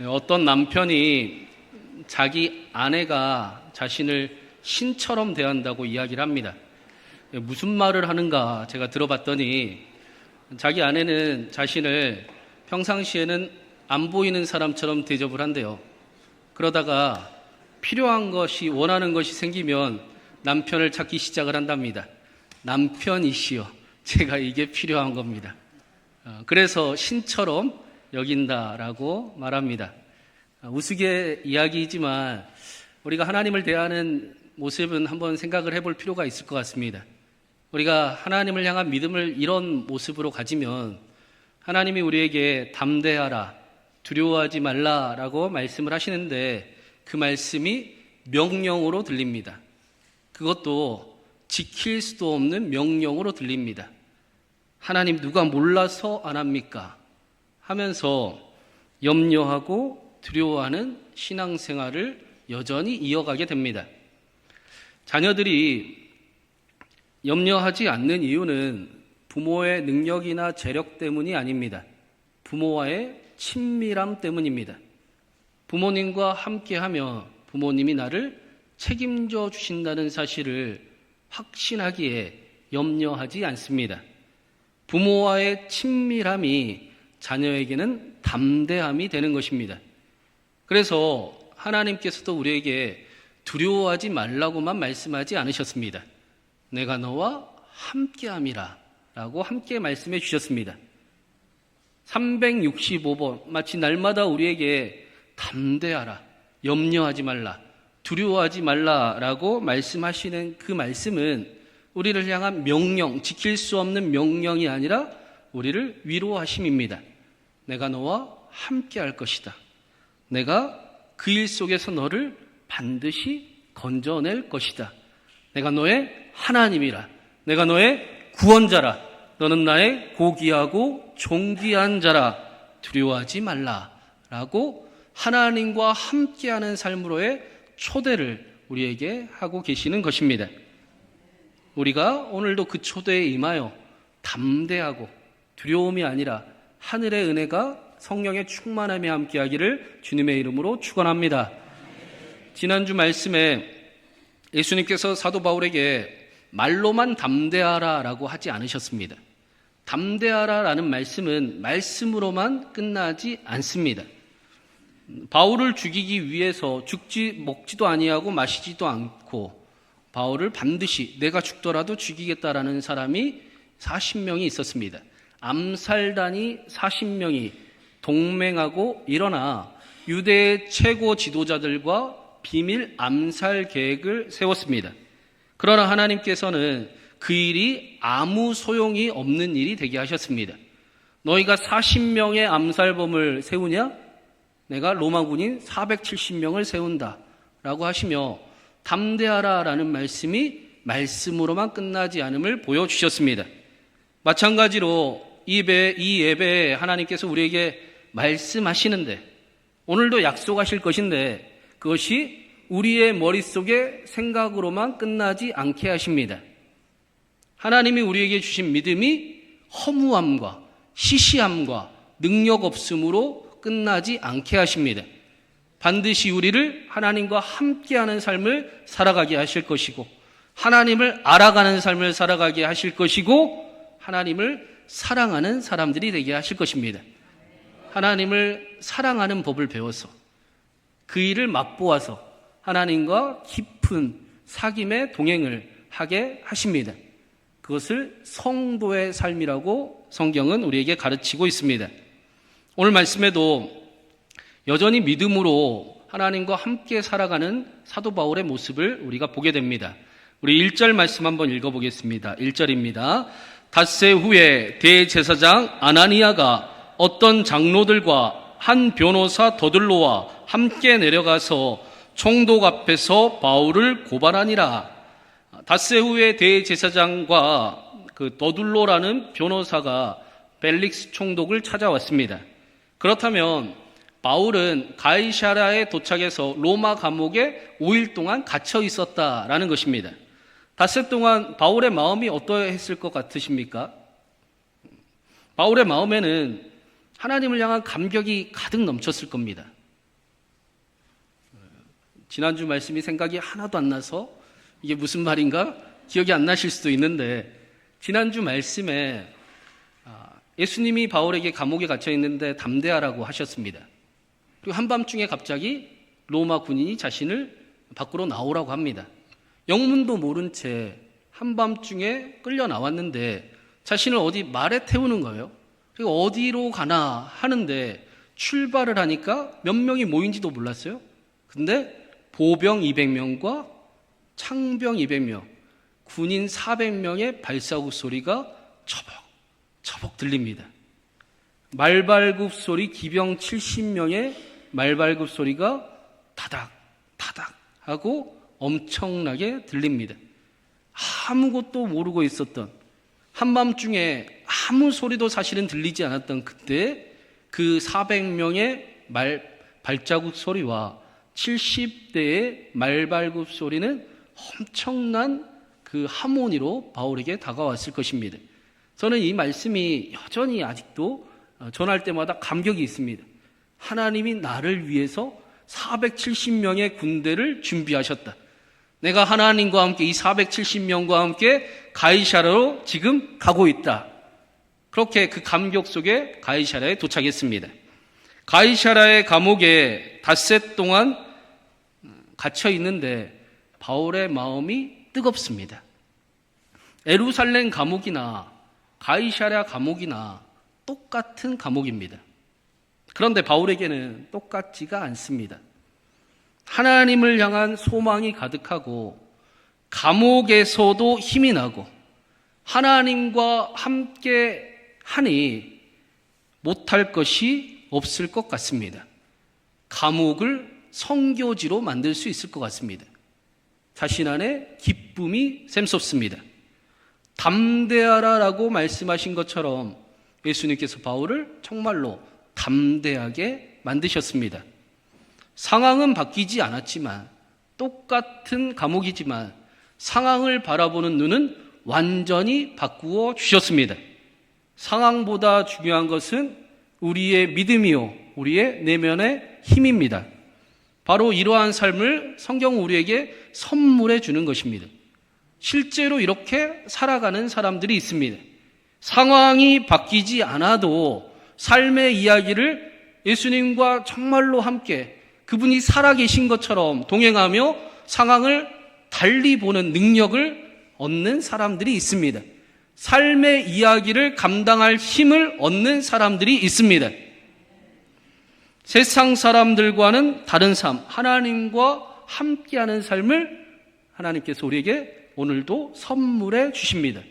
어떤 남편이 자기 아내가 자신을 신처럼 대한다고 이야기를 합니다. 무슨 말을 하는가 제가 들어봤더니 자기 아내는 자신을 평상시에는 안 보이는 사람처럼 대접을 한대요. 그러다가 필요한 것이, 원하는 것이 생기면 남편을 찾기 시작을 한답니다. 남편이시여, 제가 이게 필요한 겁니다. 그래서 신처럼 여긴다라고 말합니다. 우스개 이야기이지만 우리가 하나님을 대하는 모습은 한번 생각을 해볼 필요가 있을 것 같습니다. 우리가 하나님을 향한 믿음을 이런 모습으로 가지면 하나님이 우리에게 담대하라, 두려워하지 말라라고 말씀을 하시는데 그 말씀이 명령으로 들립니다. 그것도 지킬 수도 없는 명령으로 들립니다. 하나님 누가 몰라서 안 합니까? 하면서 염려하고 두려워하는 신앙생활을 여전히 이어가게 됩니다. 자녀들이 염려하지 않는 이유는 부모의 능력이나 재력 때문이 아닙니다. 부모와의 친밀함 때문입니다. 부모님과 함께하며 부모님이 나를 책임져 주신다는 사실을 확신하기에 염려하지 않습니다. 부모와의 친밀함이 자녀에게는 담대함이 되는 것입니다. 그래서 하나님께서도 우리에게 두려워하지 말라고만 말씀하지 않으셨습니다. 내가 너와 함께함이라 라고 함께 말씀해 주셨습니다. 365번 마치 날마다 우리에게 담대하라, 염려하지 말라, 두려워하지 말라라고 말씀하시는 그 말씀은 우리를 향한 명령, 지킬 수 없는 명령이 아니라 우리를 위로하심입니다. 내가 너와 함께 할 것이다. 내가 그 일 속에서 너를 반드시 건져낼 것이다. 내가 너의 하나님이라. 내가 너의 구원자라. 너는 나의 고귀하고 존귀한 자라. 두려워하지 말라. 라고 하나님과 함께하는 삶으로의 초대를 우리에게 하고 계시는 것입니다. 우리가 오늘도 그 초대에 임하여 담대하고 두려움이 아니라 하늘의 은혜가 성령의 충만함에 함께하기를 주님의 이름으로 축원합니다. 지난주 말씀에 예수님께서 사도 바울에게 말로만 담대하라라고 하지 않으셨습니다. 담대하라라는 말씀은 말씀으로만 끝나지 않습니다. 바울을 죽이기 위해서 먹지도 아니하고 마시지도 않고 바울을 반드시 내가 죽더라도 죽이겠다라는 사람이 40명이 있었습니다. 암살단이 40명이 동맹하고 일어나 유대의 최고 지도자들과 비밀 암살 계획을 세웠습니다. 그러나 하나님께서는 그 일이 아무 소용이 없는 일이 되게 하셨습니다. 너희가 40명의 암살범을 세우냐? 내가 로마군인 470명을 세운다 라고 하시며 담대하라라는 말씀이 말씀으로만 끝나지 않음을 보여주셨습니다. 마찬가지로 이 예배에 하나님께서 우리에게 말씀하시는데 오늘도 약속하실 것인데 그것이 우리의 머릿속의 생각으로만 끝나지 않게 하십니다. 하나님이 우리에게 주신 믿음이 허무함과 시시함과 능력 없음으로 끝나지 않게 하십니다. 반드시 우리를 하나님과 함께하는 삶을 살아가게 하실 것이고 하나님을 알아가는 삶을 살아가게 하실 것이고 하나님을 사랑하는 사람들이 되게 하실 것입니다. 하나님을 사랑하는 법을 배워서 그 일을 맛보아서 하나님과 깊은 사귐의 동행을 하게 하십니다. 그것을 성도의 삶이라고 성경은 우리에게 가르치고 있습니다. 오늘 말씀에도 여전히 믿음으로 하나님과 함께 살아가는 사도 바울의 모습을 우리가 보게 됩니다. 우리 1절 말씀 한번 읽어보겠습니다. 1절입니다. 닷새 후에 대제사장 아나니아가 어떤 장로들과 한 변호사 더들로와 함께 내려가서 총독 앞에서 바울을 고발하니라. 닷새 후에 대제사장과 그 더둘로라는 변호사가 벨릭스 총독을 찾아왔습니다. 그렇다면 바울은 가이사랴에 도착해서 로마 감옥에 5일 동안 갇혀 있었다라는 것입니다. 닷새 동안 바울의 마음이 어떠했을 것 같으십니까? 바울의 마음에는 하나님을 향한 감격이 가득 넘쳤을 겁니다. 지난주 말씀이 생각이 하나도 안 나서 이게 무슨 말인가 기억이 안 나실 수도 있는데, 지난주 말씀에 예수님이 바울에게 감옥에 갇혀 있는데 담대하라고 하셨습니다. 그리고 한밤중에 갑자기 로마 군인이 자신을 밖으로 나오라고 합니다. 영문도 모른 채 한밤중에 끌려 나왔는데 자신을 어디 말에 태우는 거예요. 그리고 어디로 가나 하는데 출발을 하니까 몇 명이 모인지도 몰랐어요. 근데 보병 200명과 창병 200명, 군인 400명의 발사구 소리가 처벅처벅 들립니다. 말발굽 소리, 기병 70명의 말발굽 소리가 타닥타닥 하고 엄청나게 들립니다. 아무것도 모르고 있었던, 한밤중에 아무 소리도 사실은 들리지 않았던 그때 그 400명의 발자국 소리와 70대의 말발굽 소리는 엄청난 그 하모니로 바울에게 다가왔을 것입니다. 저는 이 말씀이 여전히 아직도 전할 때마다 감격이 있습니다. 하나님이 나를 위해서 470명의 군대를 준비하셨다. 내가 하나님과 함께 이 470명과 함께 가이사랴로 지금 가고 있다. 그렇게 그 감격 속에 가이사랴에 도착했습니다. 가이사랴의 감옥에 닷새 동안 갇혀 있는데 바울의 마음이 뜨겁습니다. 예루살렘 감옥이나 가이사랴 감옥이나 똑같은 감옥입니다. 그런데 바울에게는 똑같지가 않습니다. 하나님을 향한 소망이 가득하고 감옥에서도 힘이 나고 하나님과 함께 하니 못할 것이 없을 것 같습니다. 감옥을 선교지로 만들 수 있을 것 같습니다. 자신 안에 기쁨이 샘솟습니다. 담대하라라고 말씀하신 것처럼 예수님께서 바울을 정말로 담대하게 만드셨습니다. 상황은 바뀌지 않았지만, 똑같은 감옥이지만 상황을 바라보는 눈은 완전히 바꾸어 주셨습니다. 상황보다 중요한 것은 우리의 믿음이요, 우리의 내면의 힘입니다. 바로 이러한 삶을 성경은 우리에게 선물해 주는 것입니다. 실제로 이렇게 살아가는 사람들이 있습니다. 상황이 바뀌지 않아도 삶의 이야기를 예수님과 정말로 함께 그분이 살아계신 것처럼 동행하며 상황을 달리 보는 능력을 얻는 사람들이 있습니다. 삶의 이야기를 감당할 힘을 얻는 사람들이 있습니다. 세상 사람들과는 다른 삶, 하나님과 함께하는 삶을 하나님께서 우리에게 오늘도 선물해 주십니다.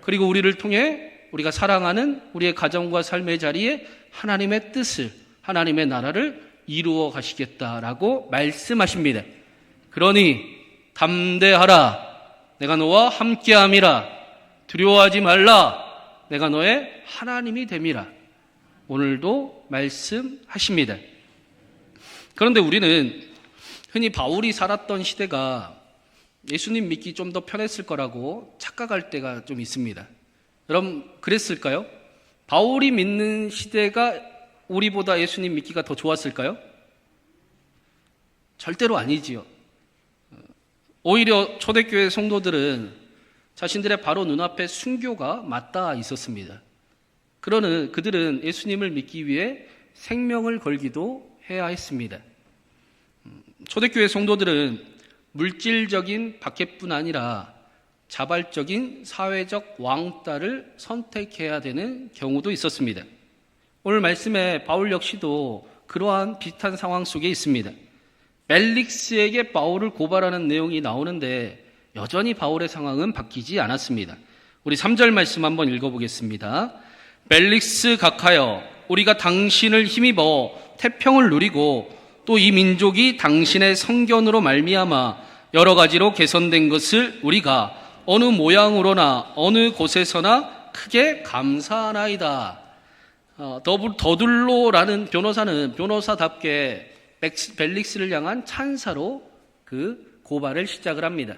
그리고 우리를 통해 우리가 사랑하는 우리의 가정과 삶의 자리에 하나님의 뜻을, 하나님의 나라를 이루어 가시겠다라고 말씀하십니다. 그러니 담대하라, 내가 너와 함께함이라, 두려워하지 말라, 내가 너의 하나님이 됨이라. 오늘도 말씀하십니다. 그런데 우리는 흔히 바울이 살았던 시대가 예수님 믿기 좀 더 편했을 거라고 착각할 때가 좀 있습니다. 여러분, 그랬을까요? 바울이 믿는 시대가 우리보다 예수님 믿기가 더 좋았을까요? 절대로 아니지요. 오히려 초대교회 성도들은 자신들의 바로 눈앞에 순교가 맞닿아 있었습니다. 그러는 그들은 예수님을 믿기 위해 생명을 걸기도 해야 했습니다. 초대교회 성도들은 물질적인 박해뿐 아니라 자발적인 사회적 왕따를 선택해야 되는 경우도 있었습니다. 오늘 말씀에 바울 역시도 그러한 비슷한 상황 속에 있습니다. 벨릭스에게 바울을 고발하는 내용이 나오는데 여전히 바울의 상황은 바뀌지 않았습니다. 우리 3절 말씀 한번 읽어보겠습니다. 벨릭스 각하여, 우리가 당신을 힘입어 태평을 누리고 또 이 민족이 당신의 성견으로 말미암아 여러 가지로 개선된 것을 우리가 어느 모양으로나 어느 곳에서나 크게 감사하나이다. 더둘로라는 변호사는 변호사답게 벨릭스를 향한 찬사로 그 고발을 시작을 합니다.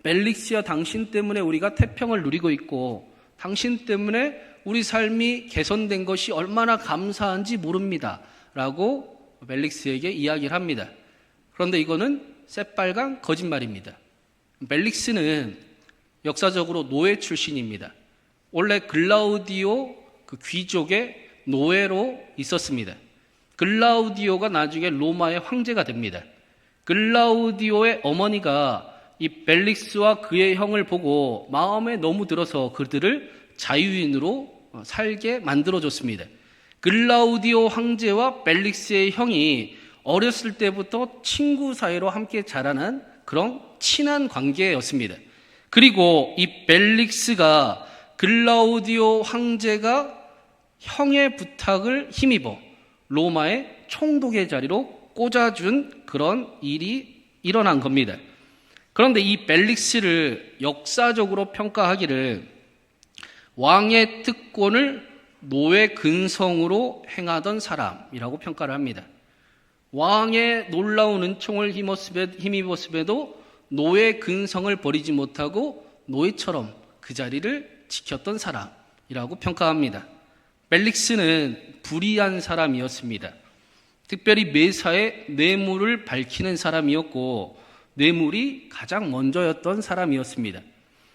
벨릭스야, 당신 때문에 우리가 태평을 누리고 있고 당신 때문에 우리 삶이 개선된 것이 얼마나 감사한지 모릅니다 라고 벨릭스에게 이야기를 합니다. 그런데 이거는 새빨간 거짓말입니다. 벨릭스는 역사적으로 노예 출신입니다. 원래 글라우디오 그 귀족의 노예로 있었습니다. 글라우디오가 나중에 로마의 황제가 됩니다. 글라우디오의 어머니가 이 벨릭스와 그의 형을 보고 마음에 너무 들어서 그들을 자유인으로 살게 만들어줬습니다. 글라우디오 황제와 벨릭스의 형이 어렸을 때부터 친구 사이로 함께 자라난 그런 친한 관계였습니다. 그리고 이 벨릭스가 글라우디오 황제가 형의 부탁을 힘입어 로마의 총독의 자리로 꽂아준 그런 일이 일어난 겁니다. 그런데 이 벨릭스를 역사적으로 평가하기를 왕의 특권을 노예 근성으로 행하던 사람이라고 평가를 합니다. 왕의 놀라운 은총을 힘입었음에도 노예 근성을 버리지 못하고 노예처럼 그 자리를 지켰던 사람이라고 평가합니다. 벨릭스는 불의한 사람이었습니다. 특별히 매사에 뇌물을 밝히는 사람이었고 뇌물이 가장 먼저였던 사람이었습니다.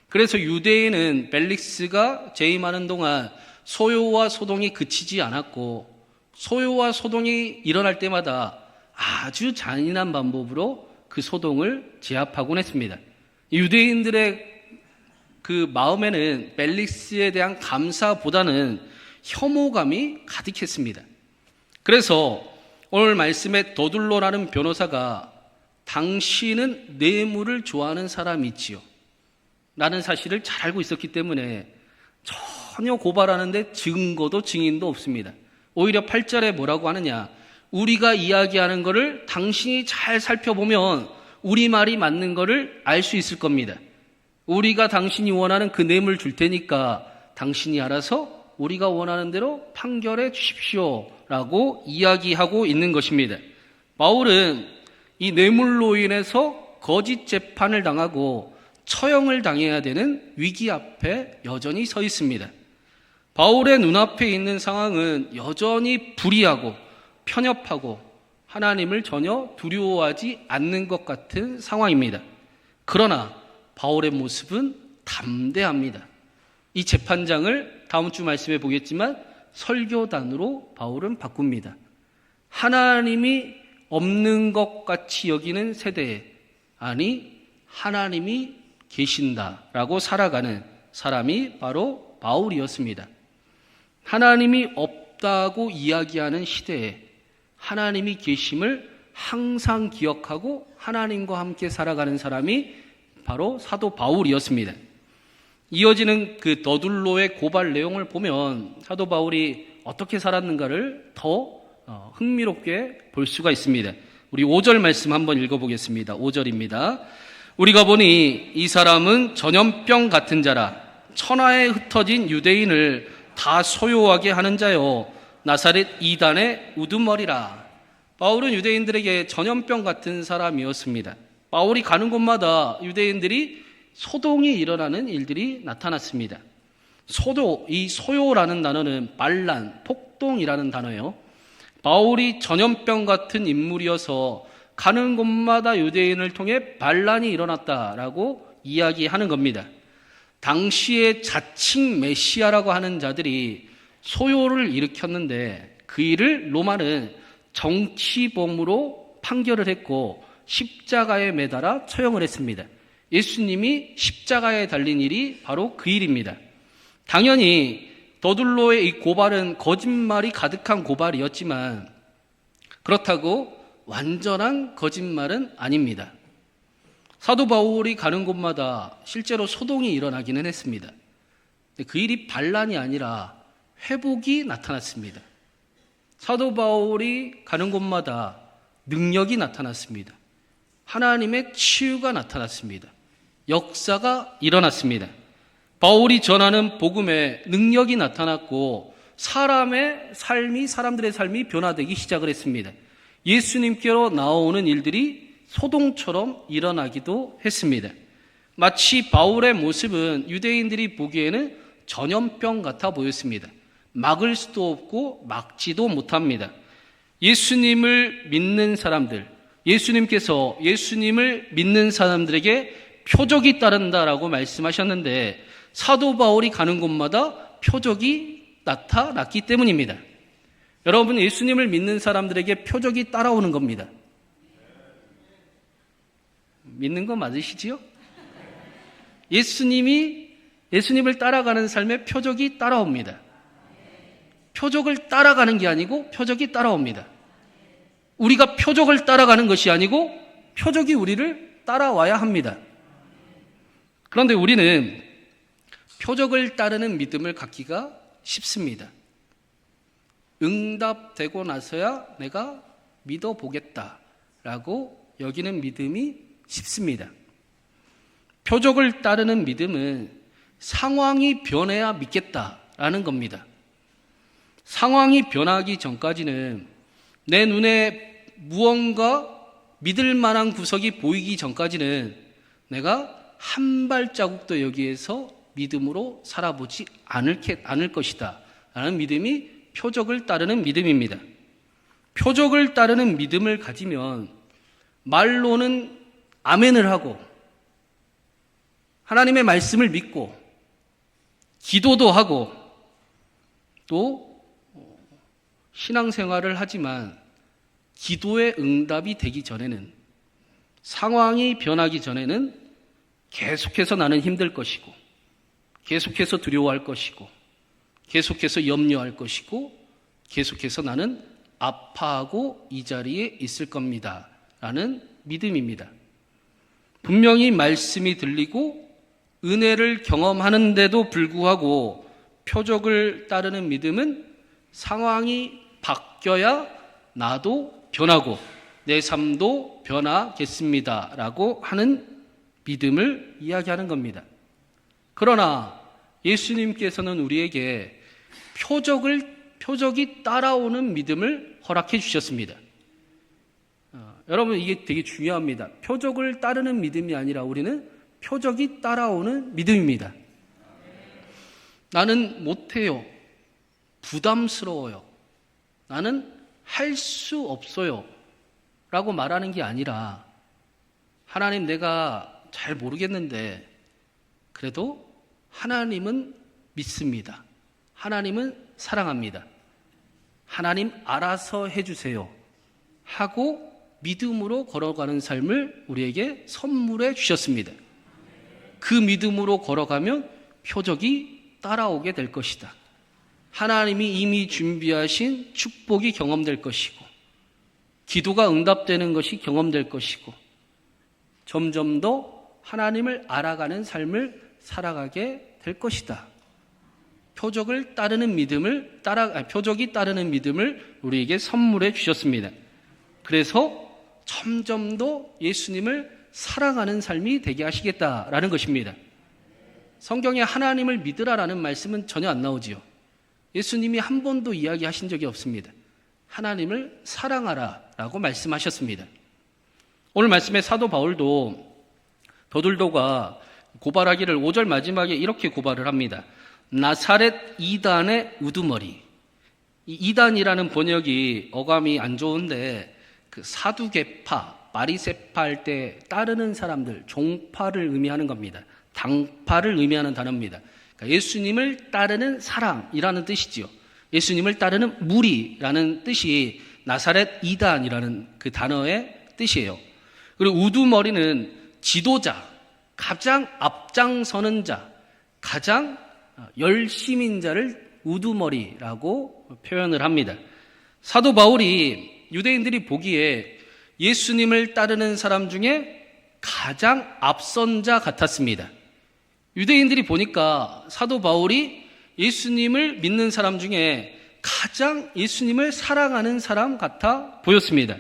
그래서 유대인은 벨릭스가 재임하는 동안 소요와 소동이 그치지 않았고 소요와 소동이 일어날 때마다 아주 잔인한 방법으로 그 소동을 제압하곤 했습니다. 유대인들의 그 마음에는 벨릭스에 대한 감사보다는 혐오감이 가득했습니다. 그래서 오늘 말씀에 더둘로라는 변호사가 당신은 뇌물을 좋아하는 사람이지요 라는 사실을 잘 알고 있었기 때문에 전혀 고발하는데 증거도 증인도 없습니다. 오히려 8절에 뭐라고 하느냐, 우리가 이야기하는 것을 당신이 잘 살펴보면 우리 말이 맞는 것을 알 수 있을 겁니다. 우리가 당신이 원하는 그 뇌물 줄 테니까 당신이 알아서 우리가 원하는 대로 판결해 주십시오 라고 이야기하고 있는 것입니다. 바울은 이 뇌물로 인해서 거짓 재판을 당하고 처형을 당해야 되는 위기 앞에 여전히 서 있습니다. 바울의 눈앞에 있는 상황은 여전히 불의하고 편협하고 하나님을 전혀 두려워하지 않는 것 같은 상황입니다. 그러나 바울의 모습은 담대합니다. 이 재판장을 다음 주 말씀에 보겠지만 설교단으로 바울은 바꿉니다. 하나님이 없는 것 같이 여기는 세대에, 아니 하나님이 계신다라고 살아가는 사람이 바로 바울이었습니다. 하나님이 없다고 이야기하는 시대에 하나님이 계심을 항상 기억하고 하나님과 함께 살아가는 사람이 바로 사도 바울이었습니다. 이어지는 그 더둘로의 고발 내용을 보면 사도 바울이 어떻게 살았는가를 더 흥미롭게 볼 수가 있습니다. 우리 5절 말씀 한번 읽어보겠습니다. 5절입니다. 우리가 보니 이 사람은 전염병 같은 자라 천하에 흩어진 유대인을 다 소요하게 하는 자요 나사렛 이단의 우두머리라. 바울은 유대인들에게 전염병 같은 사람이었습니다. 바울이 가는 곳마다 유대인들이 소동이 일어나는 일들이 나타났습니다. 이 소요라는 단어는 반란, 폭동이라는 단어예요. 바울이 전염병 같은 인물이어서 가는 곳마다 유대인을 통해 반란이 일어났다라고 이야기하는 겁니다. 당시에 자칭 메시아라고 하는 자들이 소요를 일으켰는데 그 일을 로마는 정치범으로 판결을 했고 십자가에 매달아 처형을 했습니다. 예수님이 십자가에 달린 일이 바로 그 일입니다. 당연히 더둘로의 이 고발은 거짓말이 가득한 고발이었지만 그렇다고 완전한 거짓말은 아닙니다. 사도 바울이 가는 곳마다 실제로 소동이 일어나기는 했습니다. 그 일이 반란이 아니라 회복이 나타났습니다. 사도 바울이 가는 곳마다 능력이 나타났습니다. 하나님의 치유가 나타났습니다. 역사가 일어났습니다. 바울이 전하는 복음에 능력이 나타났고 사람들의 삶이 변화되기 시작을 했습니다. 예수님께로 나오는 일들이 소동처럼 일어나기도 했습니다. 마치 바울의 모습은 유대인들이 보기에는 전염병 같아 보였습니다. 막을 수도 없고 막지도 못합니다. 예수님을 믿는 사람들, 예수님께서 예수님을 믿는 사람들에게 표적이 따른다라고 말씀하셨는데 사도 바울이 가는 곳마다 표적이 나타났기 때문입니다. 여러분, 예수님을 믿는 사람들에게 표적이 따라오는 겁니다. 믿는 거 맞으시지요? 예수님을 따라가는 삶에 표적이 따라옵니다. 표적을 따라가는 게 아니고 표적이 따라옵니다. 우리가 표적을 따라가는 것이 아니고 표적이 우리를 따라와야 합니다. 그런데 우리는 표적을 따르는 믿음을 갖기가 쉽습니다. 응답되고 나서야 내가 믿어보겠다라고 여기는 믿음이 쉽습니다. 표적을 따르는 믿음은 상황이 변해야 믿겠다라는 겁니다. 상황이 변하기 전까지는 내 눈에 무언가 믿을 만한 구석이 보이기 전까지는 내가 한 발자국도 여기에서 믿음으로 살아보지 않을 것이다 라는 믿음이 표적을 따르는 믿음입니다. 표적을 따르는 믿음을 가지면 말로는 아멘을 하고 하나님의 말씀을 믿고 기도도 하고 또 신앙생활을 하지만 기도의 응답이 되기 전에는, 상황이 변하기 전에는 계속해서 나는 힘들 것이고 계속해서 두려워할 것이고 계속해서 염려할 것이고 계속해서 나는 아파하고 이 자리에 있을 겁니다 라는 믿음입니다. 분명히 말씀이 들리고 은혜를 경험하는데도 불구하고 표적을 따르는 믿음은 상황이 바뀌어야 나도 변하고 내 삶도 변하겠습니다 라고 하는 믿음을 이야기하는 겁니다. 그러나 예수님께서는 우리에게 표적이 따라오는 믿음을 허락해 주셨습니다. 여러분, 이게 되게 중요합니다. 표적을 따르는 믿음이 아니라 우리는 표적이 따라오는 믿음입니다. 나는 못해요. 부담스러워요. 나는 할 수 없어요. 라고 말하는 게 아니라, 하나님, 내가 잘 모르겠는데 그래도 하나님은 믿습니다. 하나님은 사랑합니다. 하나님 알아서 해주세요 하고 믿음으로 걸어가는 삶을 우리에게 선물해 주셨습니다. 그 믿음으로 걸어가면 표적이 따라오게 될 것이다. 하나님이 이미 준비하신 축복이 경험될 것이고 기도가 응답되는 것이 경험될 것이고 점점 더 하나님을 알아가는 삶을 살아가게 될 것이다. 표적이 따르는 믿음을 우리에게 선물해 주셨습니다. 그래서 점점 더 예수님을 사랑하는 삶이 되게 하시겠다라는 것입니다. 성경에 하나님을 믿으라라는 말씀은 전혀 안 나오지요. 예수님이 한 번도 이야기하신 적이 없습니다. 하나님을 사랑하라라고 말씀하셨습니다. 오늘 말씀에 사도 바울도 더들도가 고발하기를 5절 마지막에 이렇게 고발을 합니다. 나사렛 이단의 우두머리. 이 이단이라는 번역이 어감이 안 좋은데 그 사두개파, 바리새파 할 때 따르는 사람들, 종파를 의미하는 겁니다. 당파를 의미하는 단어입니다. 그러니까 예수님을 따르는 사람이라는 뜻이지요. 예수님을 따르는 무리라는 뜻이 나사렛 이단이라는 그 단어의 뜻이에요. 그리고 우두머리는 지도자, 가장 앞장서는 자, 가장 열심인 자를 우두머리라고 표현을 합니다. 사도 바울이 유대인들이 보기에 예수님을 따르는 사람 중에 가장 앞선 자 같았습니다. 유대인들이 보니까 사도 바울이 예수님을 믿는 사람 중에 가장 예수님을 사랑하는 사람 같아 보였습니다.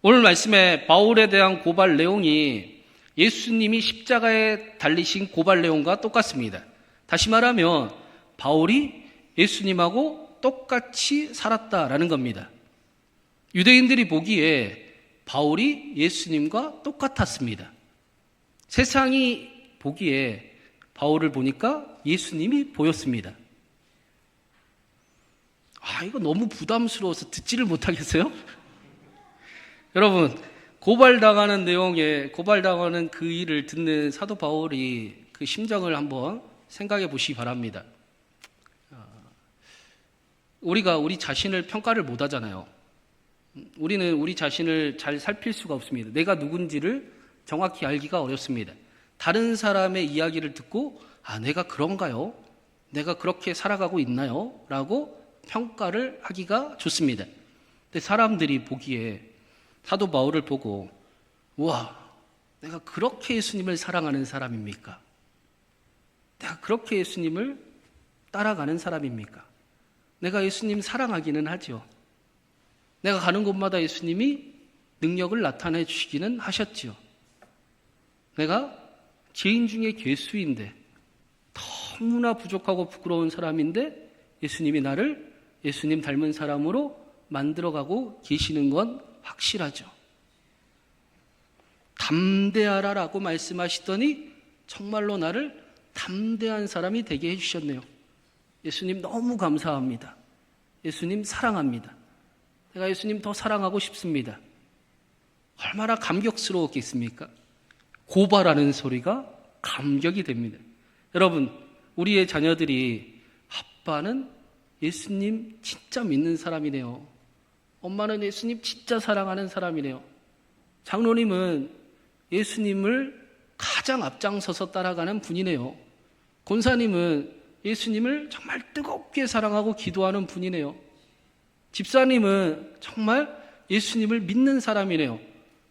오늘 말씀에 바울에 대한 고발 내용이 예수님이 십자가에 달리신 고발 내용과 똑같습니다. 다시 말하면 바울이 예수님하고 똑같이 살았다라는 겁니다. 유대인들이 보기에 바울이 예수님과 똑같았습니다. 세상이 보기에 바울을 보니까 예수님이 보였습니다. 이거 너무 부담스러워서 듣지를 못하겠어요? 여러분, 고발당하는 내용에 고발당하는 그 일을 듣는 사도 바울이 그 심정을 한번 생각해 보시기 바랍니다. 우리가 우리 자신을 평가를 못 하잖아요. 우리는 우리 자신을 잘 살필 수가 없습니다. 내가 누군지를 정확히 알기가 어렵습니다. 다른 사람의 이야기를 듣고 내가 그런가요? 내가 그렇게 살아가고 있나요? 라고 평가를 하기가 좋습니다. 근데 사람들이 보기에 사도 바울을 보고 와, 내가 그렇게 예수님을 사랑하는 사람입니까? 내가 그렇게 예수님을 따라가는 사람입니까? 내가 예수님 사랑하기는 하죠. 내가 가는 곳마다 예수님이 능력을 나타내 주시기는 하셨지요. 내가 죄인 중에 괴수인데 너무나 부족하고 부끄러운 사람인데 예수님이 나를 예수님 닮은 사람으로 만들어가고 계시는 건 확실하죠. 담대하라라고 말씀하시더니 정말로 나를 담대한 사람이 되게 해주셨네요. 예수님 너무 감사합니다. 예수님 사랑합니다. 내가 예수님 더 사랑하고 싶습니다. 얼마나 감격스러웠겠습니까? 고발하는 소리가 감격이 됩니다. 여러분, 우리의 자녀들이 아빠는 예수님 진짜 믿는 사람이네요. 엄마는 예수님 진짜 사랑하는 사람이네요. 장로님은 예수님을 가장 앞장서서 따라가는 분이네요. 권사님은 예수님을 정말 뜨겁게 사랑하고 기도하는 분이네요. 집사님은 정말 예수님을 믿는 사람이네요.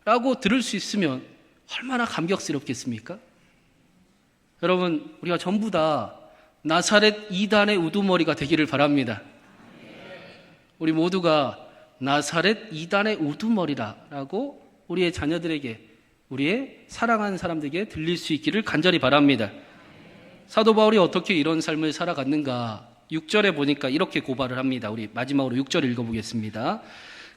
라고 들을 수 있으면 얼마나 감격스럽겠습니까? 여러분, 우리가 전부 다 나사렛 이단의 우두머리가 되기를 바랍니다. 우리 모두가 나사렛 이단의 우두머리라고 우리의 자녀들에게, 우리의 사랑하는 사람들에게 들릴 수 있기를 간절히 바랍니다. 사도 바울이 어떻게 이런 삶을 살아갔는가? 6절에 보니까 이렇게 고발을 합니다. 우리 마지막으로 6절 읽어보겠습니다.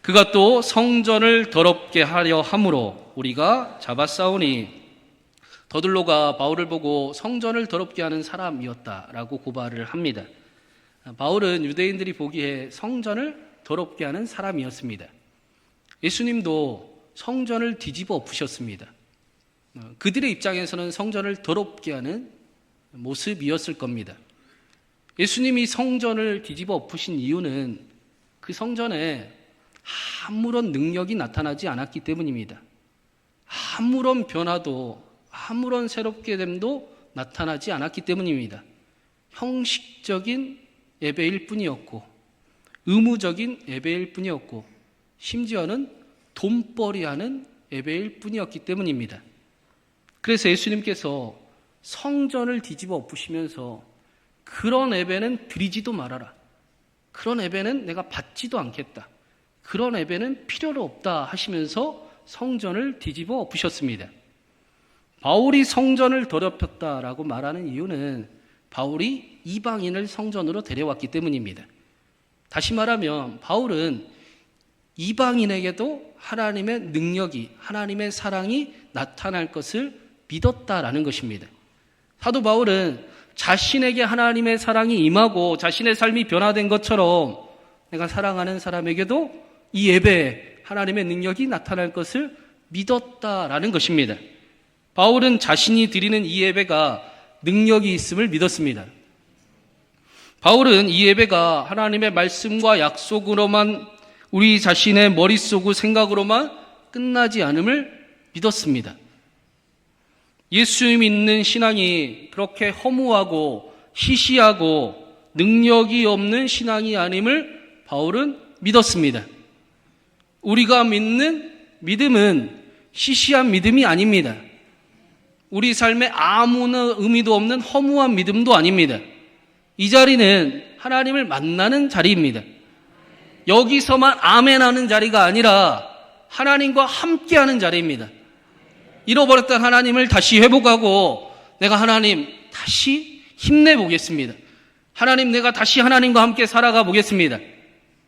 그가 또 성전을 더럽게 하려 함으로 우리가 잡아싸우니, 더들로가 바울을 보고 성전을 더럽게 하는 사람이었다라고 고발을 합니다. 바울은 유대인들이 보기에 성전을 더럽게 하는 사람이었습니다. 예수님도 성전을 뒤집어 엎으셨습니다. 그들의 입장에서는 성전을 더럽게 하는 모습이었을 겁니다. 예수님이 성전을 뒤집어 엎으신 이유는 그 성전에 아무런 능력이 나타나지 않았기 때문입니다. 아무런 변화도, 아무런 새롭게 됨도 나타나지 않았기 때문입니다. 형식적인 예배일 뿐이었고, 의무적인 예배일 뿐이었고, 심지어는 돈벌이하는 예배일 뿐이었기 때문입니다. 그래서 예수님께서 성전을 뒤집어 엎으시면서 그런 예배는 드리지도 말아라. 그런 예배는 내가 받지도 않겠다. 그런 예배는 필요로 없다 하시면서 성전을 뒤집어 엎으셨습니다. 바울이 성전을 더럽혔다라고 말하는 이유는 바울이 이방인을 성전으로 데려왔기 때문입니다. 다시 말하면 바울은 이방인에게도 하나님의 능력이, 하나님의 사랑이 나타날 것을 믿었다라는 것입니다. 사도 바울은 자신에게 하나님의 사랑이 임하고 자신의 삶이 변화된 것처럼 내가 사랑하는 사람에게도 이 예배에 하나님의 능력이 나타날 것을 믿었다라는 것입니다. 바울은 자신이 드리는 이 예배가 능력이 있음을 믿었습니다. 바울은 이 예배가 하나님의 말씀과 약속으로만, 우리 자신의 머릿속의 생각으로만 끝나지 않음을 믿었습니다. 예수 믿는 신앙이 그렇게 허무하고 시시하고 능력이 없는 신앙이 아님을 바울은 믿었습니다. 우리가 믿는 믿음은 시시한 믿음이 아닙니다. 우리 삶에 아무나 의미도 없는 허무한 믿음도 아닙니다. 이 자리는 하나님을 만나는 자리입니다. 여기서만 아멘하는 자리가 아니라 하나님과 함께하는 자리입니다. 잃어버렸던 하나님을 다시 회복하고 내가 하나님 다시 힘내보겠습니다. 하나님 내가 다시 하나님과 함께 살아가 보겠습니다.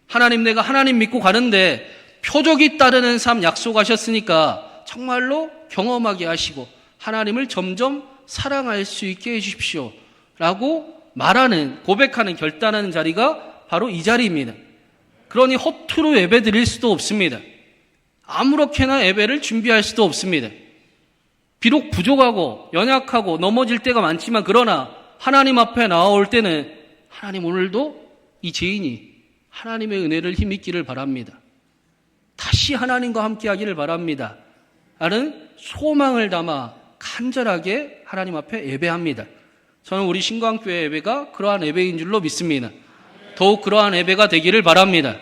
하나님 내가 하나님 믿고 가는데 표적이 따르는 삶 약속하셨으니까 정말로 경험하게 하시고 하나님을 점점 사랑할 수 있게 해주십시오 라고 말하는, 고백하는, 결단하는 자리가 바로 이 자리입니다. 그러니 허투루 예배 드릴 수도 없습니다. 아무렇게나 예배를 준비할 수도 없습니다. 비록 부족하고 연약하고 넘어질 때가 많지만 그러나 하나님 앞에 나올 때는 하나님 오늘도 이 죄인이 하나님의 은혜를 힘입기를 바랍니다. 다시 하나님과 함께하기를 바랍니다. 라는 소망을 담아 간절하게 하나님 앞에 예배합니다. 저는 우리 신광교회 예배가 그러한 예배인 줄로 믿습니다. 더욱 그러한 예배가 되기를 바랍니다.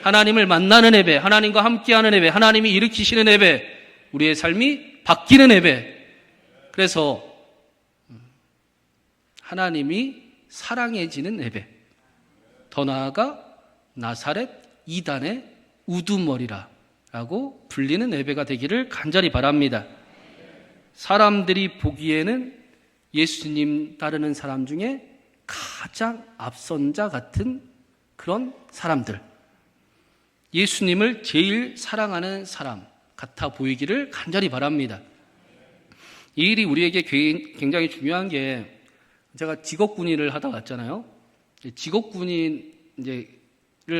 하나님을 만나는 예배, 하나님과 함께하는 예배, 하나님이 일으키시는 예배, 우리의 삶이 바뀌는 예배. 그래서 하나님이 사랑해지는 예배, 더 나아가 나사렛 이단의 우두머리라고 불리는 예배가 되기를 간절히 바랍니다. 사람들이 보기에는 예수님 따르는 사람 중에 가장 앞선 자 같은 그런 사람들, 예수님을 제일 사랑하는 사람 같아 보이기를 간절히 바랍니다. 이 일이 우리에게 굉장히 중요한 게, 제가 직업군인을 하다 왔잖아요. 직업군인을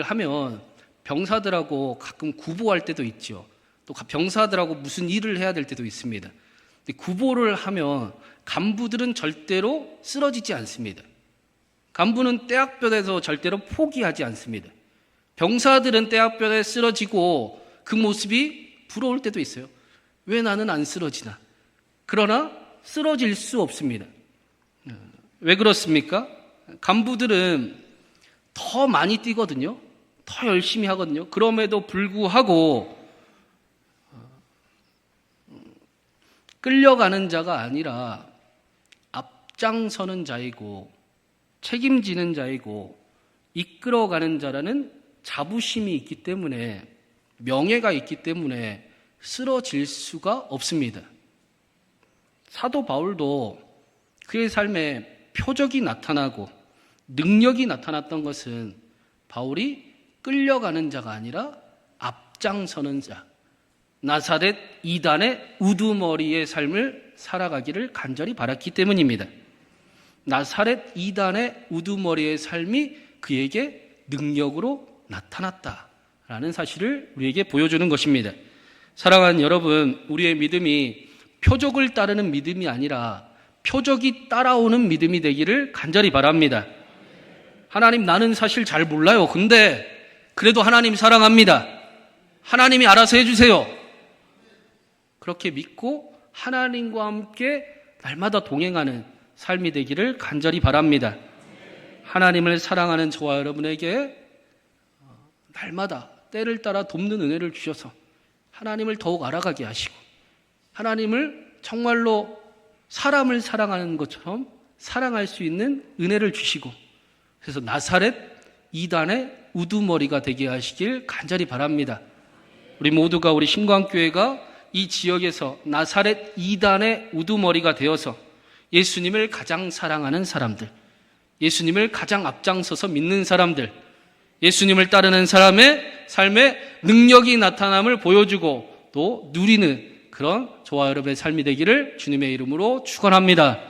하면 병사들하고 가끔 구보할 때도 있죠. 또 병사들하고 무슨 일을 해야 될 때도 있습니다. 근데 구보를 하면 간부들은 절대로 쓰러지지 않습니다. 간부는 떼약볕에서 절대로 포기하지 않습니다. 병사들은 떼약볕에 쓰러지고 그 모습이 부러울 때도 있어요. 왜 나는 안 쓰러지나? 그러나 쓰러질 수 없습니다. 왜 그렇습니까? 간부들은 더 많이 뛰거든요. 더 열심히 하거든요. 그럼에도 불구하고 끌려가는 자가 아니라 앞장서는 자이고 책임지는 자이고 이끌어가는 자라는 자부심이 있기 때문에, 명예가 있기 때문에 쓰러질 수가 없습니다. 사도 바울도 그의 삶에 표적이 나타나고 능력이 나타났던 것은 바울이 끌려가는 자가 아니라 앞장서는 자, 나사렛 이단의 우두머리의 삶을 살아가기를 간절히 바랐기 때문입니다. 나사렛 이단의 우두머리의 삶이 그에게 능력으로 나타났다라는 사실을 우리에게 보여주는 것입니다. 사랑하는 여러분, 우리의 믿음이 표적을 따르는 믿음이 아니라 표적이 따라오는 믿음이 되기를 간절히 바랍니다. 하나님, 나는 사실 잘 몰라요. 근데 그래도 하나님 사랑합니다. 하나님이 알아서 해주세요. 그렇게 믿고 하나님과 함께 날마다 동행하는 삶이 되기를 간절히 바랍니다. 하나님을 사랑하는 저와 여러분에게 날마다 때를 따라 돕는 은혜를 주셔서 하나님을 더욱 알아가게 하시고, 하나님을 정말로 사람을 사랑하는 것처럼 사랑할 수 있는 은혜를 주시고, 그래서 나사렛 이단의 우두머리가 되게 하시길 간절히 바랍니다. 우리 모두가, 우리 신광교회가 이 지역에서 나사렛 이단의 우두머리가 되어서 예수님을 가장 사랑하는 사람들, 예수님을 가장 앞장서서 믿는 사람들, 예수님을 따르는 사람의 삶에 능력이 나타남을 보여주고 또 누리는 그런 저와 여러분의 삶이 되기를 주님의 이름으로 축원합니다.